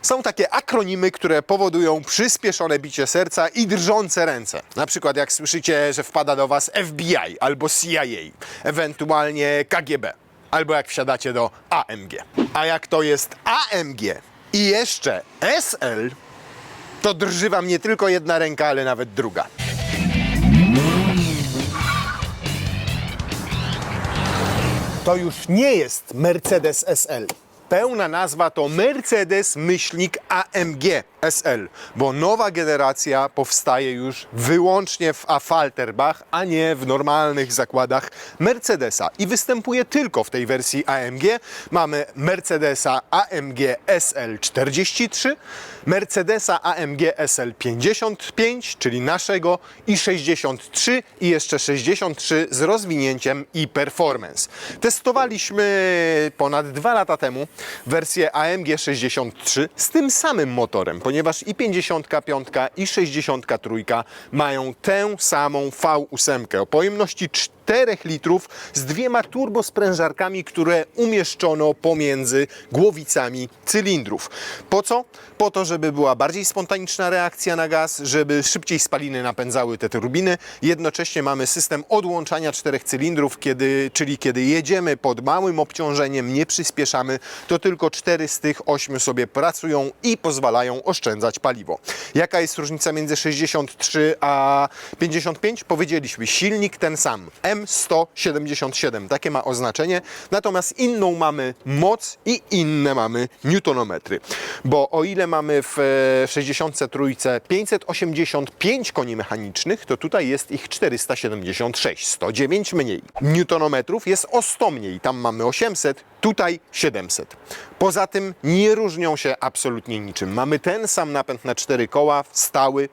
Są takie akronimy, które powodują przyspieszone bicie serca i drżące ręce. Na przykład jak słyszycie, że wpada do Was FBI albo CIA, ewentualnie KGB, albo jak wsiadacie do AMG. A jak to jest AMG i jeszcze SL, to drży Wam nie tylko jedna ręka, ale nawet druga. To już nie jest Mercedes SL. Pełna nazwa to Mercedes-AMG SL, bo nowa generacja powstaje już wyłącznie w Affalterbach, a nie w normalnych zakładach Mercedesa i występuje tylko w tej wersji AMG. Mamy Mercedesa AMG SL 43, Mercedesa AMG SL 55, czyli naszego, i 63 i jeszcze 63 z rozwinięciem i performance. Testowaliśmy ponad 2 lata temu wersję AMG 63 z tym samym motorem, ponieważ i 55 i 63 mają tę samą V8 o pojemności 4 litrów z 2 turbosprężarkami, które umieszczono pomiędzy głowicami cylindrów. Po co? Po to, żeby była bardziej spontaniczna reakcja na gaz, żeby szybciej spaliny napędzały te turbiny. Jednocześnie mamy system odłączania 4 cylindrów, czyli kiedy jedziemy pod małym obciążeniem, nie przyspieszamy, to tylko 4 z tych 8 sobie pracują i pozwalają oszczędzać paliwo. Jaka jest różnica między 63 a 55? Powiedzieliśmy, silnik ten sam. M177, takie ma oznaczenie, natomiast inną mamy moc i inne mamy newtonometry, bo o ile mamy w 63 585 koni mechanicznych, to tutaj jest ich 476, 109 mniej. Newtonometrów jest o 100 mniej, tam mamy 800, tutaj 700. Poza tym nie różnią się absolutnie niczym. Mamy ten sam napęd na 4 koła, stały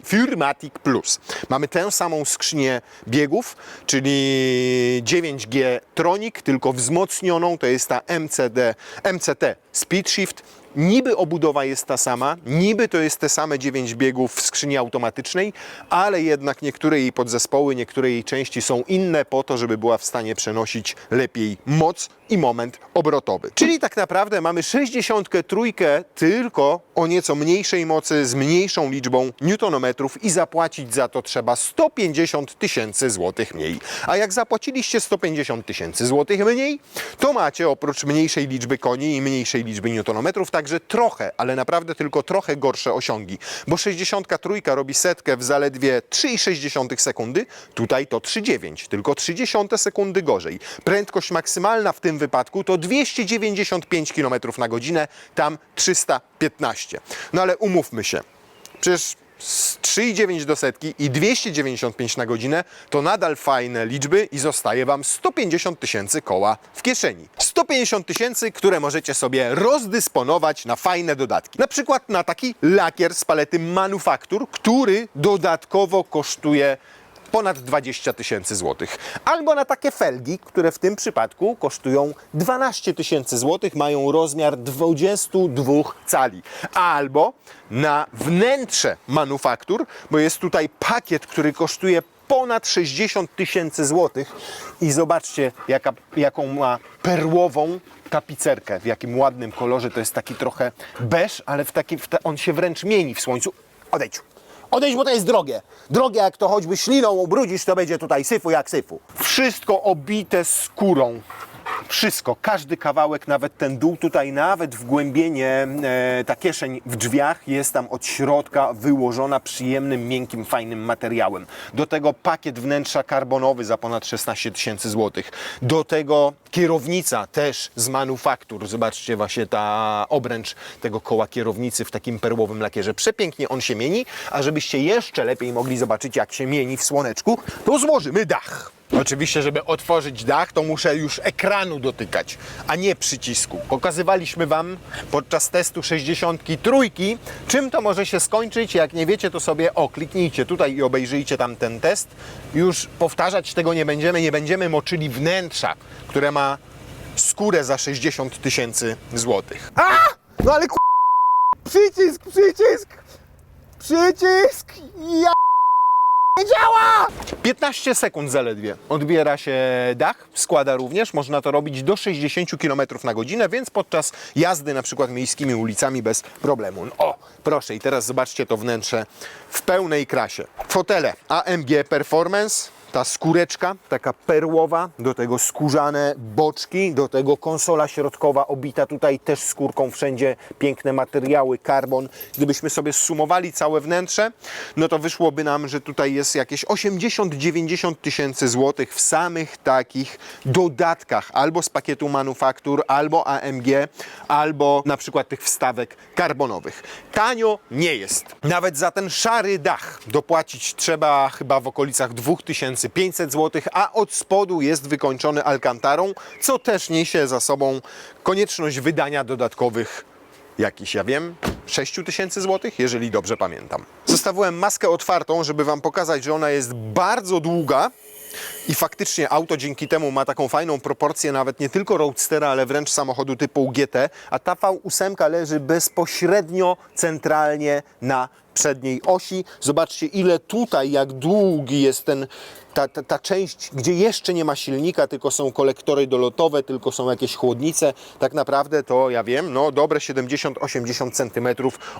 Furmatic Plus. Mamy tę samą skrzynię biegów, czyli 9G Tronic, tylko wzmocnioną, to jest ta MCT Speed Shift. Niby obudowa jest ta sama, niby to jest te same 9 biegów w skrzyni automatycznej, ale jednak niektóre jej podzespoły, niektóre jej części są inne po to, żeby była w stanie przenosić lepiej moc i moment obrotowy. Czyli tak naprawdę mamy 63 tylko o nieco mniejszej mocy, z mniejszą liczbą newtonometrów i zapłacić za to trzeba 150 000 złotych mniej. A jak zapłaciliście 150 000 złotych mniej, to macie oprócz mniejszej liczby koni i mniejszej liczby newtonometrów także trochę, ale naprawdę tylko trochę gorsze osiągi, bo 63 robi setkę w zaledwie 3,6 sekundy, tutaj to 3,9, tylko 0,3 sekundy gorzej. Prędkość maksymalna w tym wypadku to 295 km na godzinę, tam 315. No ale umówmy się, przecież 3,9 do setki i 295 na godzinę to nadal fajne liczby i zostaje Wam 150 000 koła w kieszeni. 150 000, które możecie sobie rozdysponować na fajne dodatki. Na przykład na taki lakier z palety Manufaktur, który dodatkowo kosztuje ponad 20 000 złotych. Albo na takie felgi, które w tym przypadku kosztują 12 000 złotych, mają rozmiar 22 cali. Albo na wnętrze Manufaktur, bo jest tutaj pakiet, który kosztuje ponad 60 000 złotych i zobaczcie, jaką ma perłową tapicerkę, w jakim ładnym kolorze, to jest taki trochę beż, ale on się wręcz mieni w słońcu. Odejdź! Odejdź, bo to jest drogie. Drogie, jak to choćby śliną ubrudzisz, to będzie tutaj syfu jak syfu. Wszystko obite skórą. Wszystko, każdy kawałek, nawet ten dół tutaj, nawet wgłębienie, ta kieszeń w drzwiach jest tam od środka wyłożona przyjemnym, miękkim, fajnym materiałem. Do tego pakiet wnętrza karbonowy za ponad 16 000 złotych. Do tego kierownica też z Manufaktur. Zobaczcie właśnie ta obręcz tego koła kierownicy w takim perłowym lakierze. Przepięknie on się mieni, a żebyście jeszcze lepiej mogli zobaczyć, jak się mieni w słoneczku, to złożymy dach. Oczywiście, żeby otworzyć dach, to muszę już ekranu dotykać, a nie przycisku. Pokazywaliśmy Wam podczas testu 63, czym to może się skończyć. Jak nie wiecie, to sobie kliknijcie tutaj i obejrzyjcie tam ten test. Już powtarzać tego nie będziemy moczyli wnętrza, które ma skórę za 60 000 złotych. A! No ale Przycisk! Ja... nie działa! 15 sekund zaledwie odbiera się dach, składa również, można to robić do 60 km na godzinę, więc podczas jazdy na przykład miejskimi ulicami bez problemu. O, proszę, i teraz zobaczcie to wnętrze w pełnej krasie. Fotele AMG Performance. Ta skóreczka, taka perłowa, do tego skórzane boczki, do tego konsola środkowa obita tutaj też skórką, wszędzie piękne materiały, karbon. Gdybyśmy sobie zsumowali całe wnętrze, no to wyszłoby nam, że tutaj jest jakieś 80-90 tysięcy złotych w samych takich dodatkach, albo z pakietu manufaktur, albo AMG, albo na przykład tych wstawek karbonowych. Tanio nie jest. Nawet za ten szary dach dopłacić trzeba chyba w okolicach 2500 zł, a od spodu jest wykończony alkantarą, co też niesie za sobą konieczność wydania dodatkowych jakichś, ja wiem, 6000 zł, jeżeli dobrze pamiętam. Zostawiłem maskę otwartą, żeby Wam pokazać, że ona jest bardzo długa i faktycznie auto dzięki temu ma taką fajną proporcję nawet nie tylko roadstera, ale wręcz samochodu typu GT, a ta V8 leży bezpośrednio centralnie na przedniej osi. Zobaczcie, ile tutaj, jak długi jest ta część, gdzie jeszcze nie ma silnika, tylko są kolektory dolotowe, tylko są jakieś chłodnice. Tak naprawdę to, ja wiem, no dobre 70-80 cm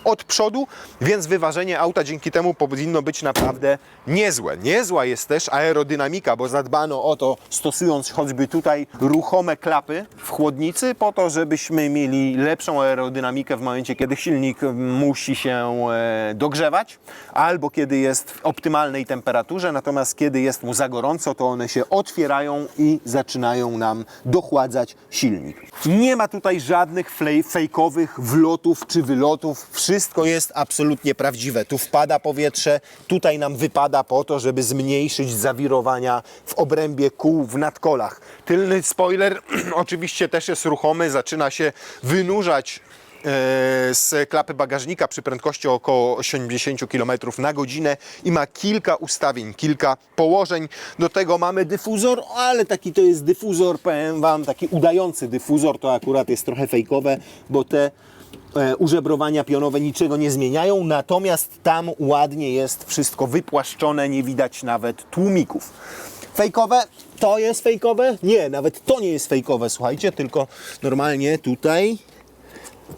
od przodu, więc wyważenie auta dzięki temu powinno być naprawdę niezłe. Niezła jest też aerodynamika, bo zadbano o to, stosując choćby tutaj ruchome klapy w chłodnicy, po to, żebyśmy mieli lepszą aerodynamikę w momencie, kiedy silnik musi się dogrzewać, albo kiedy jest w optymalnej temperaturze, natomiast kiedy jest mu za gorąco, to one się otwierają i zaczynają nam dochładzać silnik. Nie ma tutaj żadnych fejkowych wlotów czy wylotów. Wszystko jest absolutnie prawdziwe. Tu wpada powietrze, tutaj nam wypada po to, żeby zmniejszyć zawirowania w obrębie kół w nadkolach. Tylny spoiler oczywiście też jest ruchomy, zaczyna się wynurzać z klapy bagażnika przy prędkości około 80 km na godzinę i ma kilka ustawień, kilka położeń. Do tego mamy dyfuzor, ale taki to jest dyfuzor, powiem Wam, taki udający dyfuzor, to akurat jest trochę fejkowe, bo te użebrowania pionowe niczego nie zmieniają, natomiast tam ładnie jest wszystko wypłaszczone, nie widać nawet tłumików. Fejkowe? To jest fejkowe? Nie, nawet to nie jest fejkowe, słuchajcie, tylko normalnie tutaj.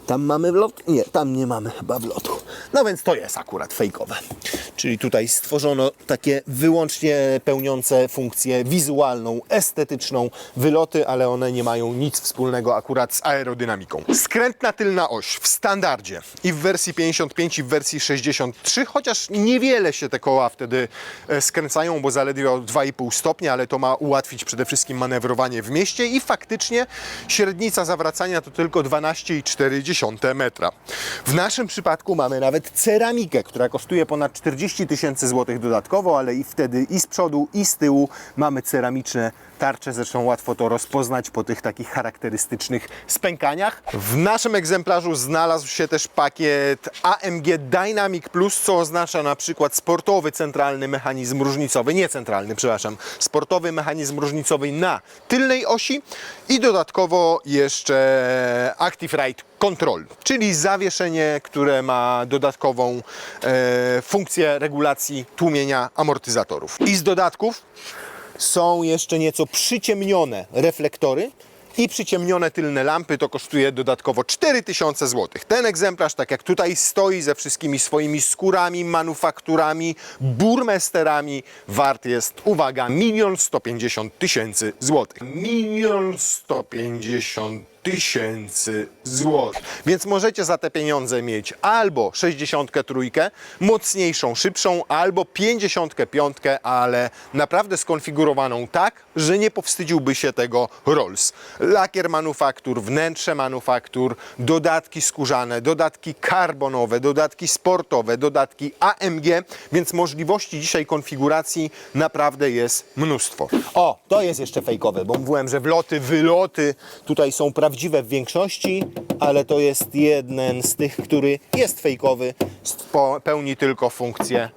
Tam mamy wlot? Nie, tam nie mamy chyba wlotu. No więc to jest akurat fejkowe. Czyli tutaj stworzono takie wyłącznie pełniące funkcję wizualną, estetyczną wyloty, ale one nie mają nic wspólnego akurat z aerodynamiką. Skrętna tylna oś w standardzie i w wersji 55 i w wersji 63, chociaż niewiele się te koła wtedy skręcają, bo zaledwie o 2,5 stopnia, ale to ma ułatwić przede wszystkim manewrowanie w mieście i faktycznie średnica zawracania to tylko 12,4 metra. W naszym przypadku mamy nawet ceramikę, która kosztuje ponad 40 tysięcy złotych dodatkowo, ale i wtedy i z przodu, i z tyłu mamy ceramiczne tarcze, zresztą łatwo to rozpoznać po tych takich charakterystycznych spękaniach. W naszym egzemplarzu znalazł się też pakiet AMG Dynamic Plus, co oznacza na przykład sportowy centralny mechanizm różnicowy, nie centralny, przepraszam, sportowy mechanizm różnicowy na tylnej osi i dodatkowo jeszcze Active Ride Control, czyli zawieszenie, które ma dodatkową funkcję regulacji tłumienia amortyzatorów. I z dodatków są jeszcze nieco przyciemnione reflektory i przyciemnione tylne lampy, to kosztuje dodatkowo 4000 zł. Ten egzemplarz, tak jak tutaj stoi, ze wszystkimi swoimi skórami, manufakturami, burmesterami, wart jest, uwaga, 1 150 000 złotych. 1 150 000 złotych. Więc możecie za te pieniądze mieć albo 63, mocniejszą, szybszą, albo 55, ale naprawdę skonfigurowaną tak, że nie powstydziłby się tego Rolls. Lakier manufaktur, wnętrze manufaktur, dodatki skórzane, dodatki karbonowe, dodatki sportowe, dodatki AMG, więc możliwości dzisiaj konfiguracji naprawdę jest mnóstwo. O, to jest jeszcze fejkowe, bo mówiłem, że wloty, wyloty tutaj są prawdziwe w większości, ale to jest jeden z tych, który jest fejkowy, pełni tylko funkcję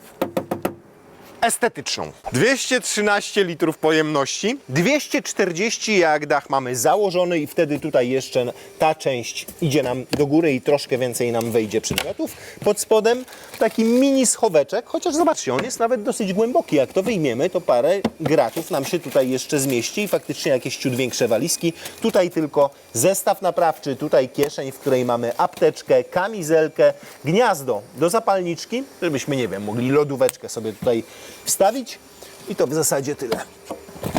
estetyczną. 213 litrów pojemności, 240 jak dach mamy założony i wtedy tutaj jeszcze ta część idzie nam do góry i troszkę więcej nam wejdzie przedmiotów. Pod spodem taki mini schoweczek, chociaż zobaczcie, on jest nawet dosyć głęboki. Jak to wyjmiemy, to parę gratów nam się tutaj jeszcze zmieści i faktycznie jakieś ciut większe walizki. Tutaj tylko zestaw naprawczy, tutaj kieszeń, w której mamy apteczkę, kamizelkę, gniazdo do zapalniczki, żebyśmy, nie wiem, mogli lodóweczkę sobie tutaj wstawić i to w zasadzie tyle.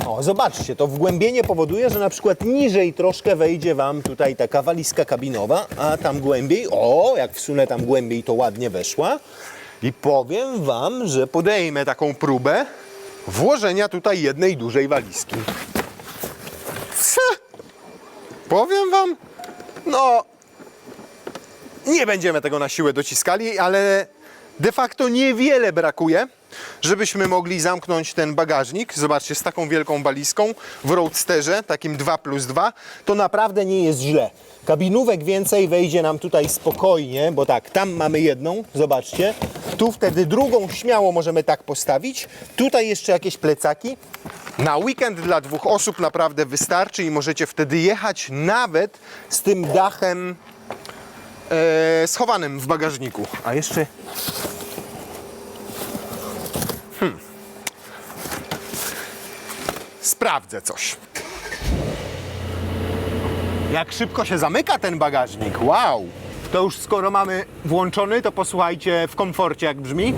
O, zobaczcie, to wgłębienie powoduje, że na przykład niżej troszkę wejdzie Wam tutaj taka walizka kabinowa, a tam głębiej, o, jak wsunę tam głębiej, to ładnie weszła. I powiem Wam, że podejmę taką próbę włożenia tutaj jednej dużej walizki. Powiem Wam, no, nie będziemy tego na siłę dociskali, ale de facto niewiele brakuje, żebyśmy mogli zamknąć ten bagażnik. Zobaczcie, z taką wielką walizką w Roadsterze, takim 2+2, to naprawdę nie jest źle. Kabinówek więcej wejdzie nam tutaj spokojnie, bo tak, tam mamy jedną, zobaczcie. Tu wtedy drugą śmiało możemy tak postawić. Tutaj jeszcze jakieś plecaki. Na weekend dla 2 osób naprawdę wystarczy i możecie wtedy jechać nawet z tym dachem schowanym w bagażniku. A jeszcze... Sprawdzę coś. Jak szybko się zamyka ten bagażnik. Wow! To już skoro mamy włączony, to posłuchajcie w komforcie jak brzmi.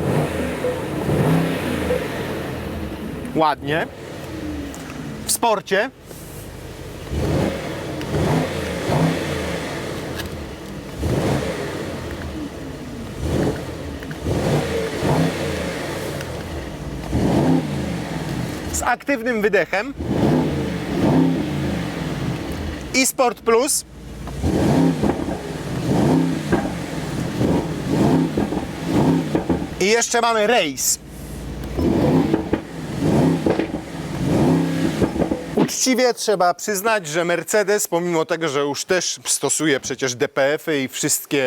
Ładnie. W sporcie. Z aktywnym wydechem. I Sport Plus. I jeszcze mamy Race. Uczciwie trzeba przyznać, że Mercedes, pomimo tego, że już też stosuje przecież DPF-y i wszystkie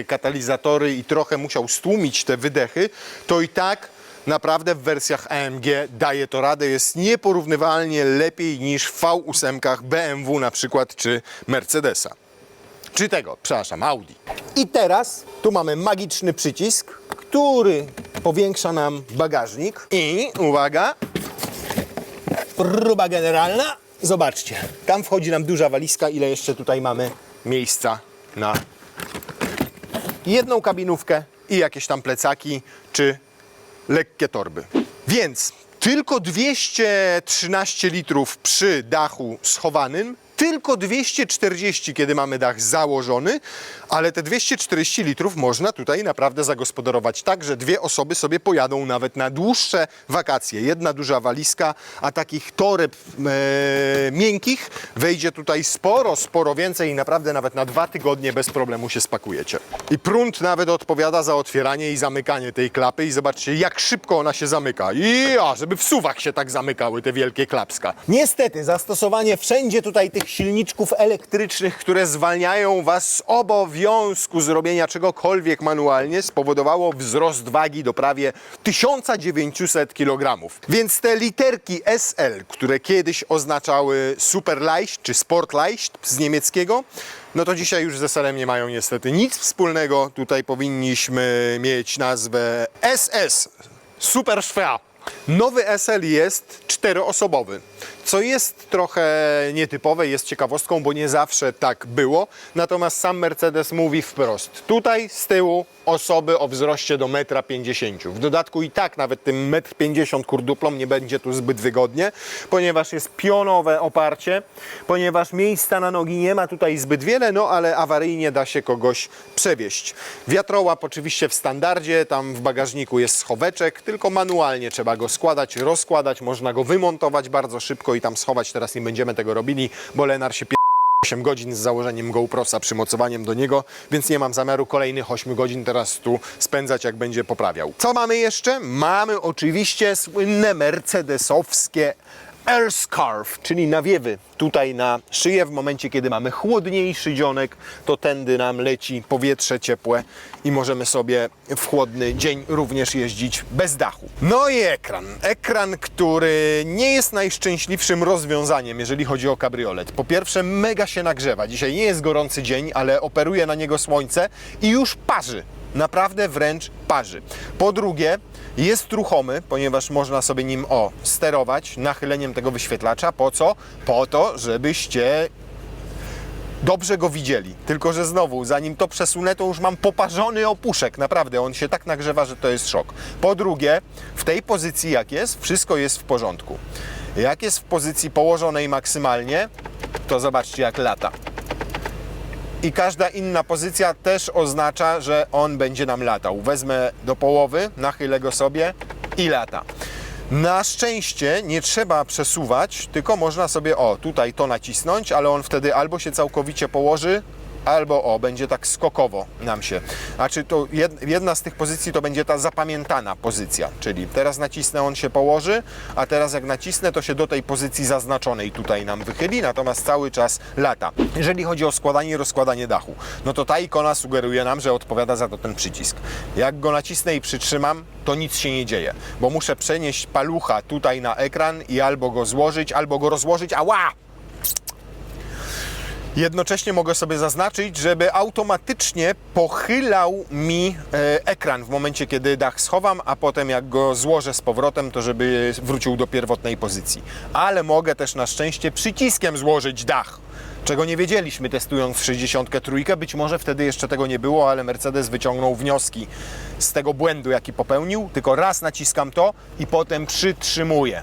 katalizatory i trochę musiał stłumić te wydechy, to i tak naprawdę w wersjach AMG daje to radę, jest nieporównywalnie lepiej niż w V8 BMW na przykład, czy Mercedesa. Czy tego, przepraszam, Audi. I teraz tu mamy magiczny przycisk, który powiększa nam bagażnik i, uwaga, próba generalna. Zobaczcie, tam wchodzi nam duża walizka, ile jeszcze tutaj mamy miejsca na jedną kabinówkę i jakieś tam plecaki, czy lekkie torby. Więc tylko 213 litrów przy dachu schowanym, tylko 240, kiedy mamy dach założony, ale te 240 litrów można tutaj naprawdę zagospodarować tak, że 2 osoby sobie pojadą nawet na dłuższe wakacje. Jedna duża walizka, a takich toreb miękkich wejdzie tutaj sporo więcej i naprawdę nawet na 2 tygodnie bez problemu się spakujecie. I prąd nawet odpowiada za otwieranie i zamykanie tej klapy i zobaczcie, jak szybko ona się zamyka. Żeby w suwach się tak zamykały te wielkie klapska. Niestety zastosowanie wszędzie tutaj tych silniczków elektrycznych, które zwalniają Was z obowiązku zrobienia czegokolwiek manualnie, spowodowało wzrost wagi do prawie 1900 kg. Więc te literki SL, które kiedyś oznaczały Superleicht czy Sportleicht z niemieckiego, no to dzisiaj już z SL-em nie mają niestety nic wspólnego. Tutaj powinniśmy mieć nazwę SS, Superschwer. Nowy SL jest 4-osobowy, co jest trochę nietypowe, jest ciekawostką, bo nie zawsze tak było. Natomiast sam Mercedes mówi wprost, tutaj z tyłu osoby o wzroście do 1,50 m. W dodatku i tak nawet tym 1,50 m kurduplom nie będzie tu zbyt wygodnie, ponieważ jest pionowe oparcie, ponieważ miejsca na nogi nie ma tutaj zbyt wiele, no ale awaryjnie da się kogoś przewieźć. Wiatrołap oczywiście w standardzie, tam w bagażniku jest schoweczek, tylko manualnie trzeba go składać, rozkładać, można go wymontować bardzo szybko i tam schować. Teraz nie będziemy tego robili, bo Lenar się 8 godzin z założeniem GoProsa, przymocowaniem do niego, więc nie mam zamiaru kolejnych 8 godzin teraz tu spędzać, jak będzie poprawiał. Co mamy jeszcze? Mamy oczywiście słynne mercedesowskie Air scarf, czyli nawiewy tutaj na szyję w momencie, kiedy mamy chłodniejszy dzionek, to tędy nam leci powietrze ciepłe i możemy sobie w chłodny dzień również jeździć bez dachu. No i ekran. Ekran, który nie jest najszczęśliwszym rozwiązaniem, jeżeli chodzi o kabriolet. Po pierwsze, mega się nagrzewa. Dzisiaj nie jest gorący dzień, ale operuje na niego słońce i już parzy. Naprawdę wręcz parzy. Po drugie, jest ruchomy, ponieważ można sobie nim sterować nachyleniem tego wyświetlacza. Po co? Po to, żebyście dobrze go widzieli. Tylko że znowu, zanim to przesunę, to już mam poparzony opuszek. Naprawdę, on się tak nagrzewa, że to jest szok. Po drugie, w tej pozycji jak jest, wszystko jest w porządku. Jak jest w pozycji położonej maksymalnie, to zobaczcie jak lata. I każda inna pozycja też oznacza, że on będzie nam latał. Wezmę do połowy, nachylę go sobie i lata. Na szczęście nie trzeba przesuwać, tylko można sobie tutaj to nacisnąć, ale on wtedy albo się całkowicie położy, albo będzie tak skokowo nam się. Znaczy to jedna z tych pozycji to będzie ta zapamiętana pozycja, czyli teraz nacisnę, on się położy, a teraz jak nacisnę, to się do tej pozycji zaznaczonej tutaj nam wychyli, natomiast cały czas lata. Jeżeli chodzi o składanie i rozkładanie dachu, no to ta ikona sugeruje nam, że odpowiada za to ten przycisk. Jak go nacisnę i przytrzymam, to nic się nie dzieje, bo muszę przenieść palucha tutaj na ekran i albo go złożyć, albo go rozłożyć, ała! Jednocześnie mogę sobie zaznaczyć, żeby automatycznie pochylał mi ekran w momencie, kiedy dach schowam, a potem jak go złożę z powrotem, to żeby wrócił do pierwotnej pozycji. Ale mogę też na szczęście przyciskiem złożyć dach, czego nie wiedzieliśmy testując 63. Być może wtedy jeszcze tego nie było, ale Mercedes wyciągnął wnioski z tego błędu, jaki popełnił. Tylko raz naciskam to i potem przytrzymuję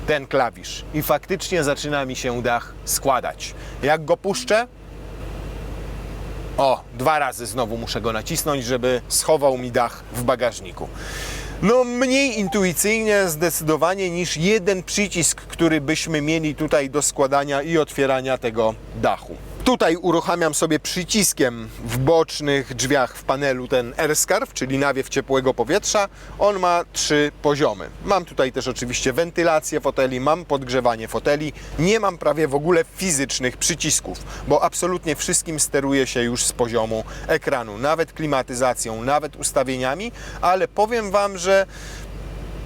ten klawisz i faktycznie zaczyna mi się dach składać. Jak go puszczę, 2 razy znowu muszę go nacisnąć, żeby schował mi dach w bagażniku. No mniej intuicyjnie zdecydowanie niż jeden przycisk, który byśmy mieli tutaj do składania i otwierania tego dachu. Tutaj uruchamiam sobie przyciskiem w bocznych drzwiach w panelu ten Air scarf, czyli nawiew ciepłego powietrza. On ma 3 poziomy. Mam tutaj też oczywiście wentylację foteli, mam podgrzewanie foteli. Nie mam prawie w ogóle fizycznych przycisków, bo absolutnie wszystkim steruje się już z poziomu ekranu. Nawet klimatyzacją, nawet ustawieniami, ale powiem Wam, że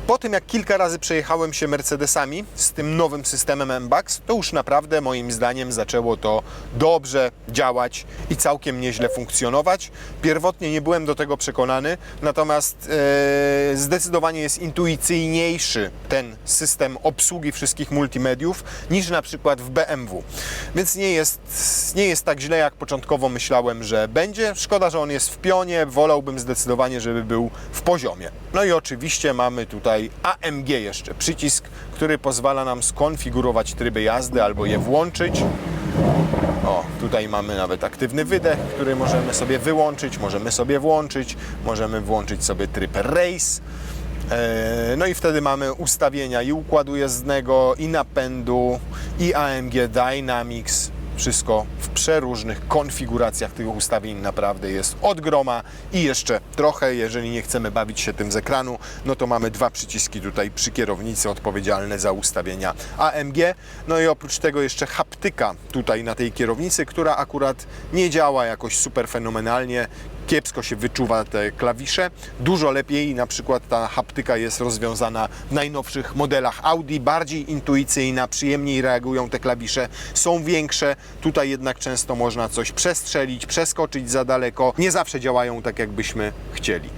po tym jak kilka razy przejechałem się Mercedesami z tym nowym systemem MBUX, to już naprawdę moim zdaniem zaczęło to dobrze działać i całkiem nieźle funkcjonować. Pierwotnie nie byłem do tego przekonany, natomiast zdecydowanie jest intuicyjniejszy ten system obsługi wszystkich multimediów niż na przykład w BMW. Więc nie jest tak źle, jak początkowo myślałem, że będzie. Szkoda, że on jest w pionie, wolałbym zdecydowanie, żeby był w poziomie. No i oczywiście mamy tutaj AMG jeszcze, przycisk, który pozwala nam skonfigurować tryby jazdy albo je włączyć. Tutaj mamy nawet aktywny wydech, który możemy sobie wyłączyć, możemy sobie włączyć, możemy włączyć sobie tryb Race. No i wtedy mamy ustawienia i układu jezdnego, i napędu, i AMG Dynamics. Wszystko w przeróżnych konfiguracjach tych ustawień naprawdę jest od groma i jeszcze trochę, jeżeli nie chcemy bawić się tym z ekranu, no to mamy 2 przyciski tutaj przy kierownicy odpowiedzialne za ustawienia AMG. No i oprócz tego jeszcze haptyka tutaj na tej kierownicy, która akurat nie działa jakoś super fenomenalnie. Kiepsko się wyczuwa te klawisze. Dużo lepiej na przykład ta haptyka jest rozwiązana w najnowszych modelach Audi, bardziej intuicyjna, przyjemniej reagują te klawisze, są większe. Tutaj jednak często można coś przestrzelić, przeskoczyć za daleko. Nie zawsze działają tak, jakbyśmy chcieli.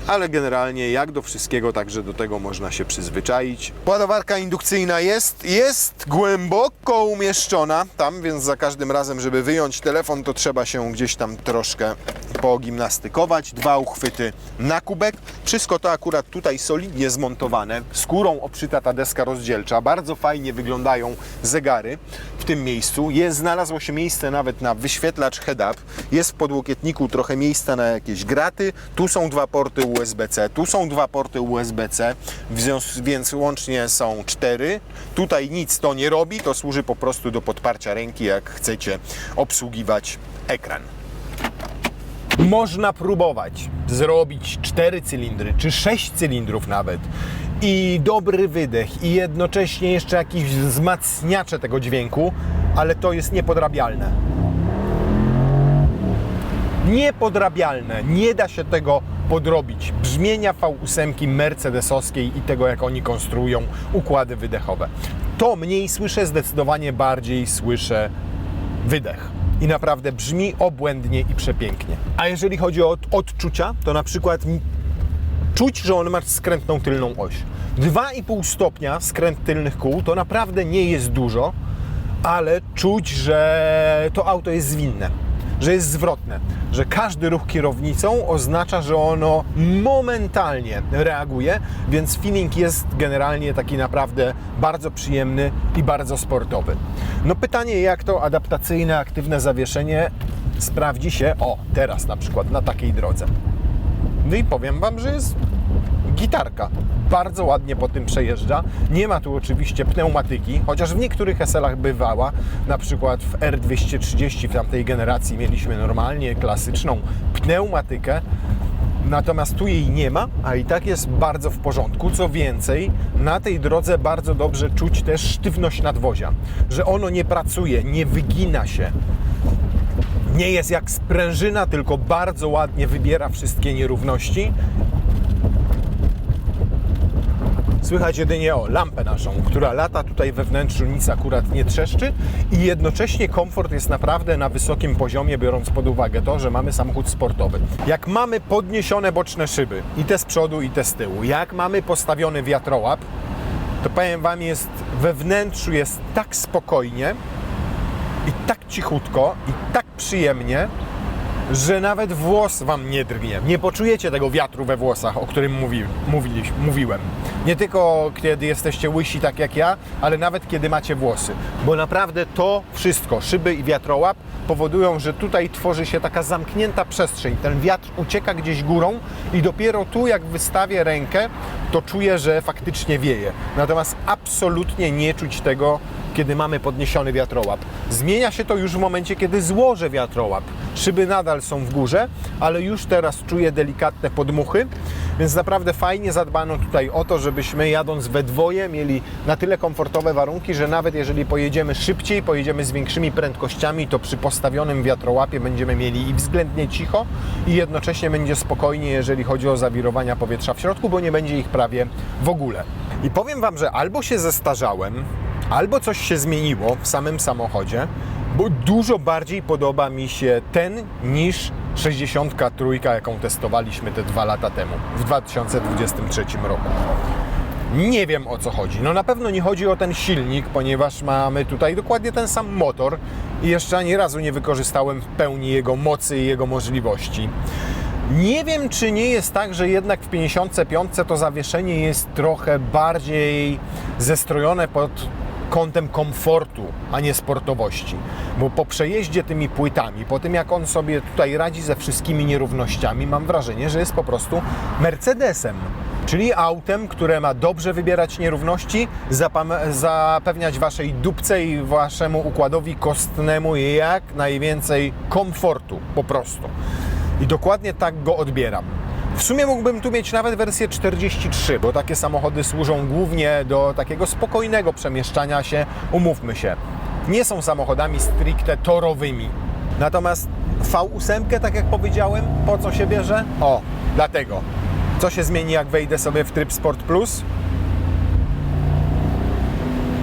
Ale generalnie jak do wszystkiego, także do tego można się przyzwyczaić. Ładowarka indukcyjna jest głęboko umieszczona tam, więc za każdym razem, żeby wyjąć telefon, to trzeba się gdzieś tam troszkę pogimnastykować. 2 uchwyty na kubek. Wszystko to akurat tutaj solidnie zmontowane. Skórą obszyta ta deska rozdzielcza. Bardzo fajnie wyglądają zegary w tym miejscu. Znalazło się miejsce nawet na wyświetlacz head-up. Jest w podłokietniku trochę miejsca na jakieś graty. Tu są 2 porty USB-C, tu są 2 porty USB-C, więc łącznie są 4. Tutaj nic to nie robi, to służy po prostu do podparcia ręki, jak chcecie obsługiwać ekran. Można próbować zrobić 4 cylindry, czy 6 cylindrów nawet i dobry wydech i jednocześnie jeszcze jakieś wzmacniacze tego dźwięku, ale to jest niepodrabialne. Niepodrabialne, nie da się tego podrobić. Brzmienia V8 mercedesowskiej i tego, jak oni konstruują układy wydechowe. To mniej słyszę, zdecydowanie bardziej słyszę wydech. I naprawdę brzmi obłędnie i przepięknie. A jeżeli chodzi o odczucia, to na przykład czuć, że on ma skrętną tylną oś. 2,5 stopnia skręt tylnych kół to naprawdę nie jest dużo, ale czuć, że to auto jest zwinne, że jest zwrotne, że każdy ruch kierownicą oznacza, że ono momentalnie reaguje, więc feeling jest generalnie taki naprawdę bardzo przyjemny i bardzo sportowy. No pytanie, jak to adaptacyjne, aktywne zawieszenie sprawdzi się, teraz na przykład na takiej drodze. No i powiem Wam, że jest gitarka. Bardzo ładnie po tym przejeżdża. Nie ma tu oczywiście pneumatyki, chociaż w niektórych SL-ach bywała. Na przykład w R230 w tamtej generacji mieliśmy normalnie klasyczną pneumatykę. Natomiast tu jej nie ma, a i tak jest bardzo w porządku. Co więcej, na tej drodze bardzo dobrze czuć też sztywność nadwozia, że ono nie pracuje, nie wygina się. Nie jest jak sprężyna, tylko bardzo ładnie wybiera wszystkie nierówności. Słychać jedynie lampę naszą, która lata tutaj we wnętrzu, nic akurat nie trzeszczy i jednocześnie komfort jest naprawdę na wysokim poziomie, biorąc pod uwagę to, że mamy samochód sportowy. Jak mamy podniesione boczne szyby, i te z przodu, i te z tyłu, jak mamy postawiony wiatrołap, to powiem Wam, we wnętrzu jest tak spokojnie i tak cichutko i tak przyjemnie, że nawet włos Wam nie drgnie. Nie poczujecie tego wiatru we włosach, o którym mówiłem. Nie tylko kiedy jesteście łysi tak jak ja, ale nawet kiedy macie włosy. Bo naprawdę to wszystko, szyby i wiatrołap, powodują, że tutaj tworzy się taka zamknięta przestrzeń. Ten wiatr ucieka gdzieś górą i dopiero tu, jak wystawię rękę, to czuję, że faktycznie wieje. Natomiast absolutnie nie czuć tego, kiedy mamy podniesiony wiatrołap. Zmienia się to już w momencie, kiedy złożę wiatrołap. Szyby nadal są w górze, ale już teraz czuję delikatne podmuchy, więc naprawdę fajnie zadbano tutaj o to, żebyśmy jadąc we dwoje mieli na tyle komfortowe warunki, że nawet jeżeli pojedziemy szybciej, pojedziemy z większymi prędkościami, to przy postawionym wiatrołapie będziemy mieli i względnie cicho i jednocześnie będzie spokojnie, jeżeli chodzi o zawirowania powietrza w środku, bo nie będzie ich prawie w ogóle. I powiem Wam, że albo się zestarzałem, albo coś się zmieniło w samym samochodzie, bo dużo bardziej podoba mi się ten niż 63, jaką testowaliśmy te 2 lata temu, w 2023 roku. Nie wiem, o co chodzi. No na pewno nie chodzi o ten silnik, ponieważ mamy tutaj dokładnie ten sam motor i jeszcze ani razu nie wykorzystałem w pełni jego mocy i jego możliwości. Nie wiem, czy nie jest tak, że jednak w 55 to zawieszenie jest trochę bardziej zestrojone pod kątem komfortu, a nie sportowości. Bo po przejeździe tymi płytami, po tym jak on sobie tutaj radzi ze wszystkimi nierównościami, mam wrażenie, że jest po prostu Mercedesem. Czyli autem, które ma dobrze wybierać nierówności, zapewniać Waszej dupce i Waszemu układowi kostnemu jak najwięcej komfortu po prostu. I dokładnie tak go odbieram. W sumie mógłbym tu mieć nawet wersję 43, bo takie samochody służą głównie do takiego spokojnego przemieszczania się, umówmy się. Nie są samochodami stricte torowymi. Natomiast V8, tak jak powiedziałem, po co się bierze? Dlatego. Co się zmieni, jak wejdę sobie w tryb Sport Plus?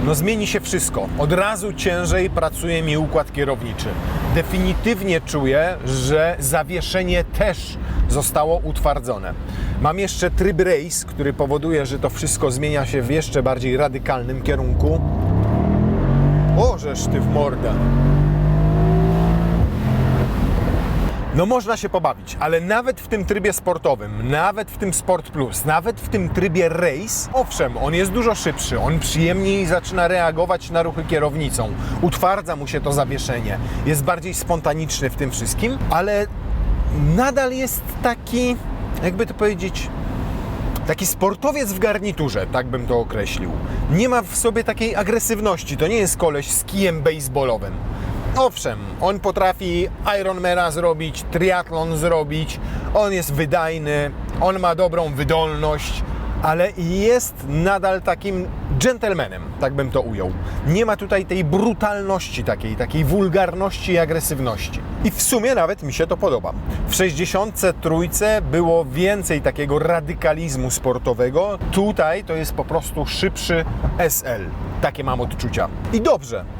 No zmieni się wszystko. Od razu ciężej pracuje mi układ kierowniczy. Definitywnie czuję, że zawieszenie też zostało utwardzone. Mam jeszcze tryb Race, który powoduje, że to wszystko zmienia się w jeszcze bardziej radykalnym kierunku. Żeż ty w mordę. No można się pobawić, ale nawet w tym trybie sportowym, nawet w tym Sport Plus, nawet w tym trybie Race, owszem, on jest dużo szybszy, on przyjemniej zaczyna reagować na ruchy kierownicą, utwardza mu się to zawieszenie, jest bardziej spontaniczny w tym wszystkim, ale nadal jest taki, jakby to powiedzieć, taki sportowiec w garniturze, tak bym to określił. Nie ma w sobie takiej agresywności, to nie jest koleś z kijem baseballowym. Owszem, on potrafi Ironmana zrobić, triatlon zrobić, on jest wydajny, on ma dobrą wydolność, ale jest nadal takim dżentelmenem, tak bym to ujął. Nie ma tutaj tej brutalności takiej wulgarności i agresywności. I w sumie nawet mi się to podoba. W 63 było więcej takiego radykalizmu sportowego. Tutaj to jest po prostu szybszy SL. Takie mam odczucia.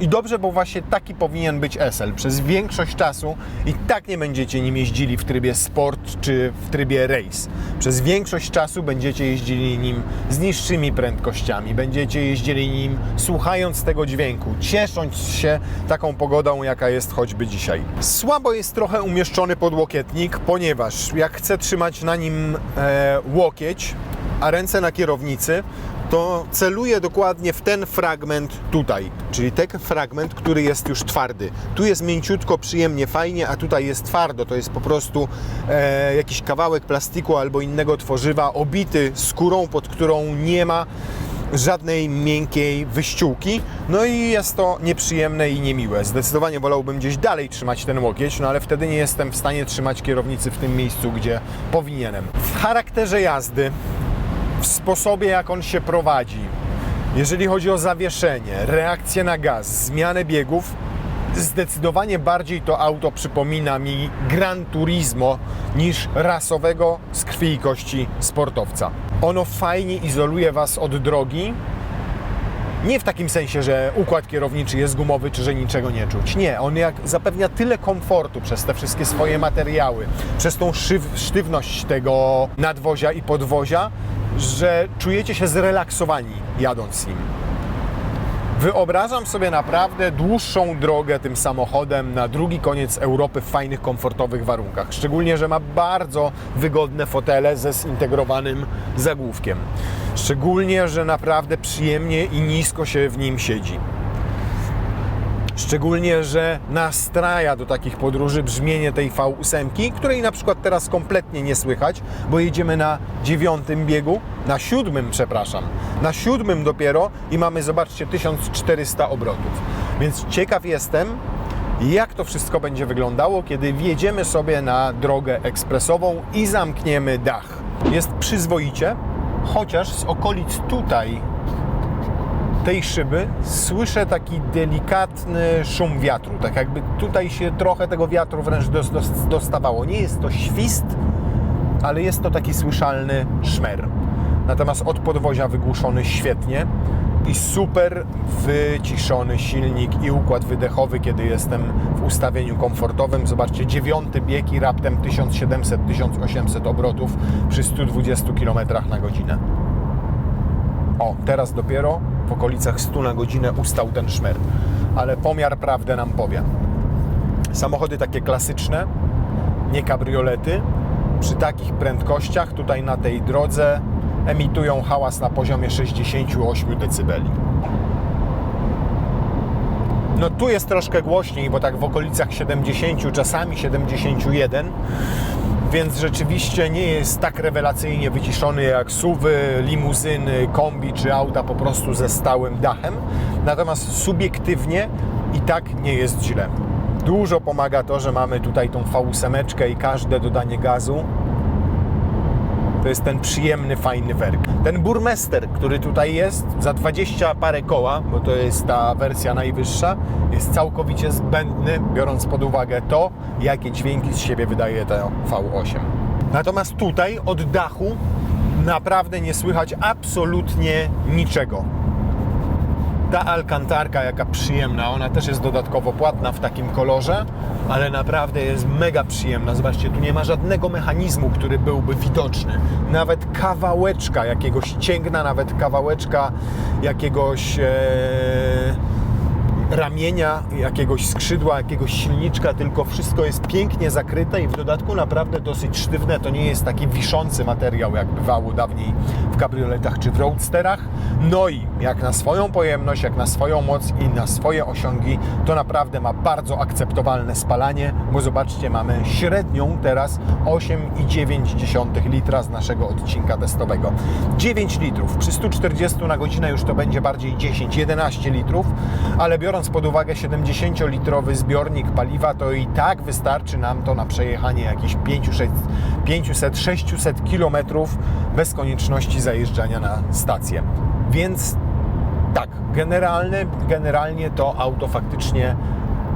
I dobrze, bo właśnie taki powinien być SL. Przez większość czasu i tak nie będziecie nim jeździli w trybie sport czy w trybie race. Przez większość czasu będziecie jeździli nim z niższymi prędkościami. Będziecie jeździli nim słuchając tego dźwięku, ciesząc się taką pogodą, jaka jest choćby dzisiaj. Słabo jest trochę umieszczony podłokietnik, ponieważ jak chcę trzymać na nim łokieć, a ręce na kierownicy, to celuję dokładnie w ten fragment tutaj, czyli ten fragment, który jest już twardy. Tu jest mięciutko, przyjemnie, fajnie, a tutaj jest twardo. To jest po prostu jakiś kawałek plastiku albo innego tworzywa obity skórą, pod którą nie ma żadnej miękkiej wyściółki. No i jest to nieprzyjemne i niemiłe. Zdecydowanie wolałbym gdzieś dalej trzymać ten łokieć, no ale wtedy nie jestem w stanie trzymać kierownicy w tym miejscu, gdzie powinienem. W charakterze jazdy, w sposobie, jak on się prowadzi, jeżeli chodzi o zawieszenie, reakcję na gaz, zmianę biegów, zdecydowanie bardziej to auto przypomina mi Gran Turismo niż rasowego z krwi i kości sportowca. Ono fajnie izoluje Was od drogi. Nie w takim sensie, że układ kierowniczy jest gumowy, czy że niczego nie czuć. Nie, on zapewnia tyle komfortu przez te wszystkie swoje materiały, przez tą sztywność tego nadwozia i podwozia, że czujecie się zrelaksowani jadąc nim. Wyobrażam sobie naprawdę dłuższą drogę tym samochodem na drugi koniec Europy w fajnych, komfortowych warunkach. Szczególnie, że ma bardzo wygodne fotele ze zintegrowanym zagłówkiem. Szczególnie, że naprawdę przyjemnie i nisko się w nim siedzi. Szczególnie, że nastraja do takich podróży brzmienie tej V8, której na przykład teraz kompletnie nie słychać, bo jedziemy na 9 biegu, na 7, przepraszam, na 7 dopiero i mamy, zobaczcie, 1400 obrotów. Więc ciekaw jestem, jak to wszystko będzie wyglądało, kiedy wjedziemy sobie na drogę ekspresową i zamkniemy dach. Jest przyzwoicie, chociaż z okolic tutaj tej szyby słyszę taki delikatny szum wiatru, tak jakby tutaj się trochę tego wiatru wręcz dostawało. Nie jest to świst, ale jest to taki słyszalny szmer. Natomiast od podwozia wygłuszony świetnie i super wyciszony silnik i układ wydechowy, kiedy jestem w ustawieniu komfortowym. Zobaczcie, 9 bieg i raptem 1700-1800 obrotów przy 120 km na godzinę. O, teraz dopiero w okolicach 100 na godzinę ustał ten szmer, ale pomiar prawdę nam powie. Samochody takie klasyczne, nie kabriolety, przy takich prędkościach tutaj na tej drodze emitują hałas na poziomie 68 dB. No tu jest troszkę głośniej, bo tak w okolicach 70, czasami 71, więc rzeczywiście nie jest tak rewelacyjnie wyciszony jak SUV-y, limuzyny, kombi czy auta po prostu ze stałym dachem. Natomiast subiektywnie i tak nie jest źle. Dużo pomaga to, że mamy tutaj tą V8 i każde dodanie gazu to jest ten przyjemny, fajny werk. Ten Burmester, który tutaj jest za 20 parę koła, bo to jest ta wersja najwyższa, jest całkowicie zbędny, biorąc pod uwagę to, jakie dźwięki z siebie wydaje to V8. Natomiast tutaj od dachu naprawdę nie słychać absolutnie niczego. Ta alkantarka, jaka przyjemna, ona też jest dodatkowo płatna w takim kolorze, ale naprawdę jest mega przyjemna. Zobaczcie, tu nie ma żadnego mechanizmu, który byłby widoczny. Nawet kawałeczka jakiegoś cięgna, nawet kawałeczka jakiegoś ramienia, jakiegoś skrzydła, jakiegoś silniczka, tylko wszystko jest pięknie zakryte i w dodatku naprawdę dosyć sztywne. To nie jest taki wiszący materiał, jak bywało dawniej w kabrioletach czy w roadsterach. No i jak na swoją pojemność, jak na swoją moc i na swoje osiągi, to naprawdę ma bardzo akceptowalne spalanie, bo zobaczcie, mamy średnią teraz 8,9 litra z naszego odcinka testowego. 9 litrów. Przy 140 na godzinę już to będzie bardziej 10-11 litrów, ale biorąc biorąc pod uwagę 70-litrowy zbiornik paliwa, to i tak wystarczy nam to na przejechanie jakichś 500-600 km bez konieczności zajeżdżania na stację. Więc tak, generalnie to auto faktycznie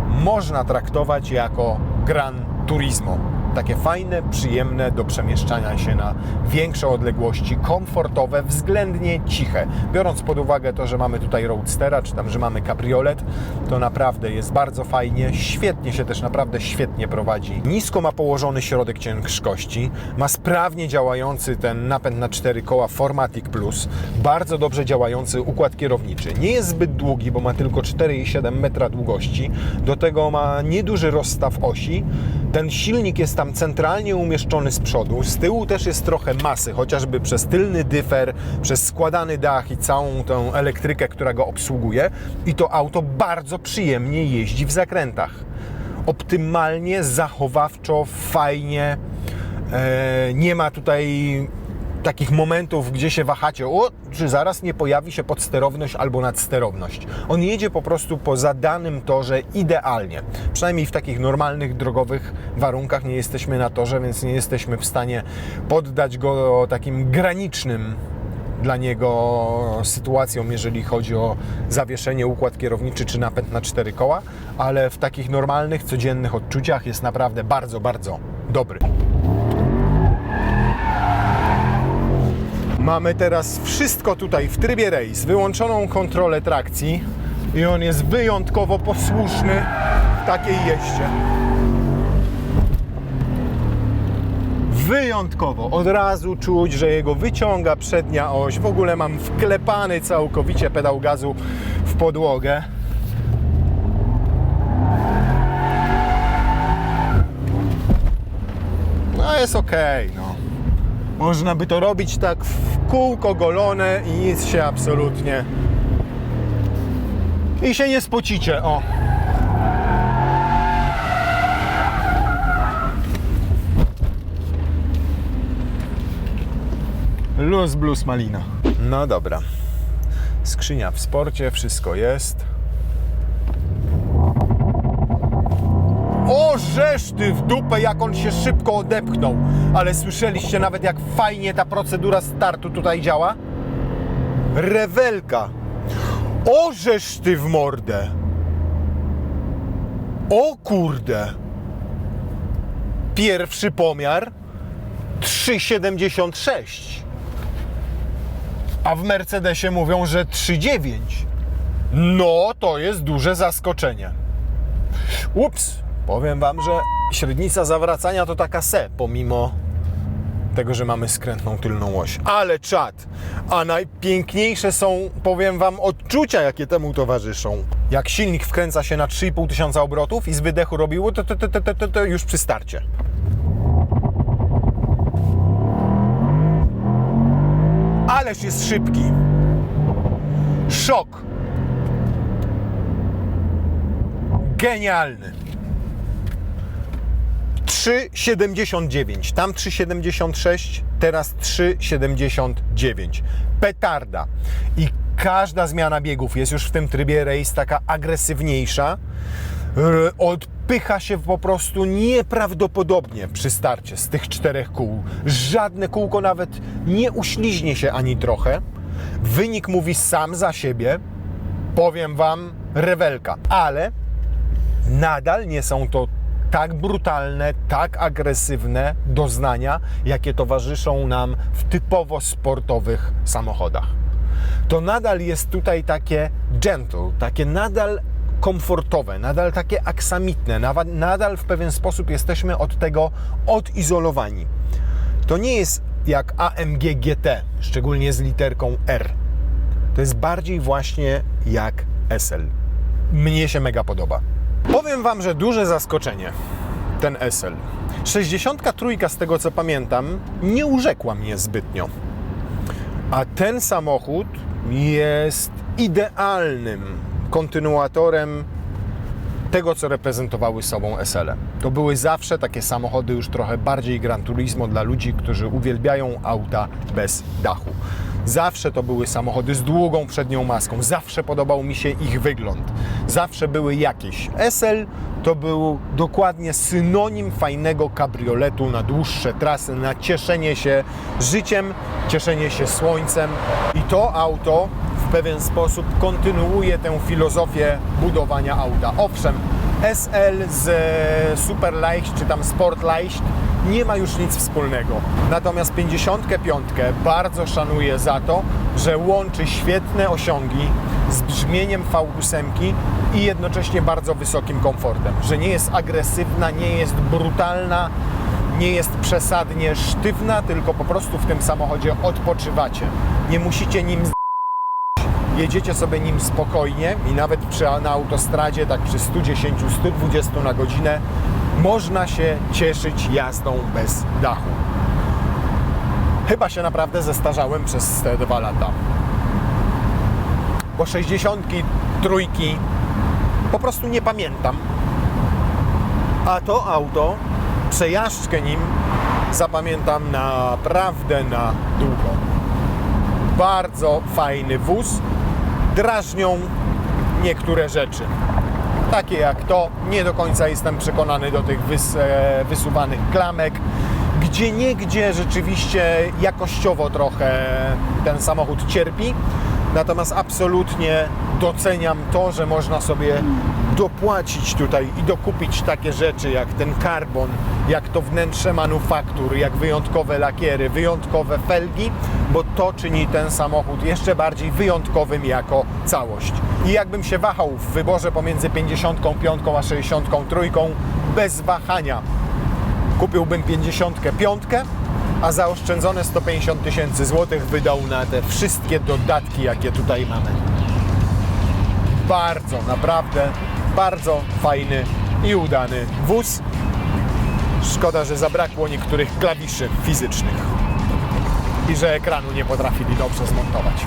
można traktować jako Gran Turismo. Takie fajne, przyjemne do przemieszczania się na większe odległości, komfortowe, względnie ciche. Biorąc pod uwagę to, że mamy tutaj Roadstera, czy tam, że mamy kabriolet, to naprawdę jest bardzo fajnie, świetnie się też naprawdę świetnie prowadzi. Nisko ma położony środek ciężkości, ma sprawnie działający ten napęd na 4 koła Formatic Plus, bardzo dobrze działający układ kierowniczy. Nie jest zbyt długi, bo ma tylko 4,7 metra długości, do tego ma nieduży rozstaw osi. Ten silnik jest tam centralnie umieszczony z przodu, z tyłu też jest trochę masy, chociażby przez tylny dyfer, przez składany dach i całą tę elektrykę, która go obsługuje, i to auto bardzo przyjemnie jeździ w zakrętach. Optymalnie, zachowawczo, fajnie, nie ma tutaj takich momentów, gdzie się wahacie, czy zaraz nie pojawi się podsterowność albo nadsterowność. On jedzie po prostu po zadanym torze idealnie. Przynajmniej w takich normalnych, drogowych warunkach nie jesteśmy na torze, więc nie jesteśmy w stanie poddać go takim granicznym dla niego sytuacjom, jeżeli chodzi o zawieszenie, układ kierowniczy czy napęd na 4 koła, ale w takich normalnych, codziennych odczuciach jest naprawdę bardzo, bardzo dobry. Mamy teraz wszystko tutaj w trybie race, wyłączoną kontrolę trakcji i on jest wyjątkowo posłuszny w takiej jeździe. Wyjątkowo. Od razu czuć, że jego wyciąga przednia oś. W ogóle mam wklepany całkowicie pedał gazu w podłogę. No jest okej, no. Można by to robić tak w kółko golone i nic się absolutnie... I się nie spocicie, o! Luz blues malina. No dobra. Skrzynia w sporcie, wszystko jest. O, żeż ty w dupę, jak on się szybko odepchnął. Ale słyszeliście nawet, jak fajnie ta procedura startu tutaj działa? Rewelka. O, żeż ty w mordę. O kurde. Pierwszy pomiar 3,76. A w Mercedesie mówią, że 3,9. No, to jest duże zaskoczenie. Ups. Powiem Wam, że średnica zawracania to taka pomimo tego, że mamy skrętną tylną oś. Ale czad! A najpiękniejsze są, powiem Wam, odczucia, jakie temu towarzyszą. Jak silnik wkręca się na 3500 obrotów i z wydechu robiło to już przy starcie. Ależ jest szybki. Szok. Genialny. 3,79, tam 3,76, teraz 3,79. Petarda. I każda zmiana biegów jest już w tym trybie race taka agresywniejsza. Odpycha się po prostu nieprawdopodobnie przy starcie z tych 4 kół. Żadne kółko nawet nie uśliźnie się ani trochę. Wynik mówi sam za siebie. Powiem Wam, rewelka. Ale nadal nie są to tak brutalne, tak agresywne doznania, jakie towarzyszą nam w typowo sportowych samochodach. To nadal jest tutaj takie gentle, takie nadal komfortowe, nadal takie aksamitne, nadal w pewien sposób jesteśmy od tego odizolowani. To nie jest jak AMG GT, szczególnie z literką R. To jest bardziej właśnie jak SL. Mnie się mega podoba. Powiem Wam, że duże zaskoczenie ten SL. 63 z tego co pamiętam nie urzekła mnie zbytnio. A ten samochód jest idealnym kontynuatorem tego, co reprezentowały sobą SL-e. To były zawsze takie samochody już trochę bardziej Gran Turismo dla ludzi, którzy uwielbiają auta bez dachu. Zawsze to były samochody z długą przednią maską, zawsze podobał mi się ich wygląd, zawsze były jakieś. SL to był dokładnie synonim fajnego kabrioletu na dłuższe trasy, na cieszenie się życiem, cieszenie się słońcem i to auto w pewien sposób kontynuuje tę filozofię budowania auta. Owszem, SL z Superleicht czy tam Sportleicht nie ma już nic wspólnego. Natomiast 55 bardzo szanuję za to, że łączy świetne osiągi z brzmieniem V8 i jednocześnie bardzo wysokim komfortem. Że nie jest agresywna, nie jest brutalna, nie jest przesadnie sztywna, tylko po prostu w tym samochodzie odpoczywacie. Nie musicie nim jedziecie sobie nim spokojnie i nawet na autostradzie, tak przy 110-120 na godzinę można się cieszyć jazdą bez dachu. Chyba się naprawdę zestarzałem przez te 2 lata. Bo 63 po prostu nie pamiętam. A to auto, przejażdżkę nim zapamiętam naprawdę na długo. Bardzo fajny wóz. Drażnią niektóre rzeczy. Takie jak to, nie do końca jestem przekonany do tych wysuwanych klamek. Gdzieniegdzie rzeczywiście jakościowo trochę ten samochód cierpi. Natomiast absolutnie doceniam to, że można sobie dopłacić tutaj i dokupić takie rzeczy jak ten karbon, jak to wnętrze manufaktur, jak wyjątkowe lakiery, wyjątkowe felgi, bo to czyni ten samochód jeszcze bardziej wyjątkowym jako całość. I jakbym się wahał w wyborze pomiędzy 55 a 63, bez wahania kupiłbym 55, a zaoszczędzone 150 000 złotych wydał na te wszystkie dodatki, jakie tutaj mamy. Bardzo, naprawdę bardzo fajny i udany wóz. Szkoda, że zabrakło niektórych klawiszy fizycznych i że ekranu nie potrafili dobrze zmontować.